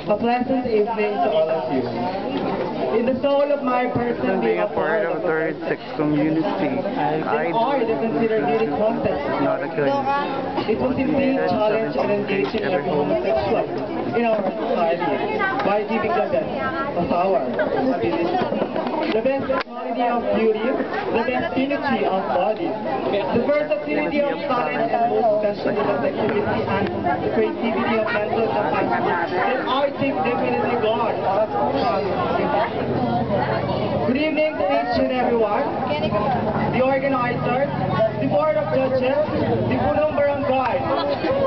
A pleasant evening to all of you. In the soul of my person Being a part of third sex community, I are the considered beauty contest. not a good. It was indeed challenge and engaging every homosexual in our society by giving the best of our ability. The best quality of beauty, the best unity of body, the versatility of talent and most especially the flexibility and the creativity of mental capacity that I think definitely God. Good evening to each and everyone, the organizers, the board of judges, the punong barangay,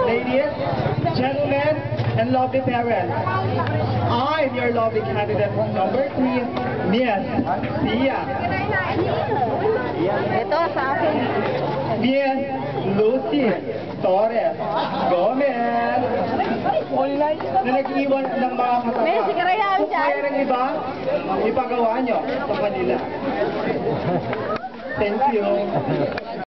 ladies, gentlemen, and lovely parents. I'm your lovely candidate number 3, Miss Sia. Ito sa akin. Miss Lucy Torres Gomez. Na nag-iwan ng mga kasama. May sigarilyo Kung dyan. kaya ng iba, ipagawa nyo sa kanila. Thank you.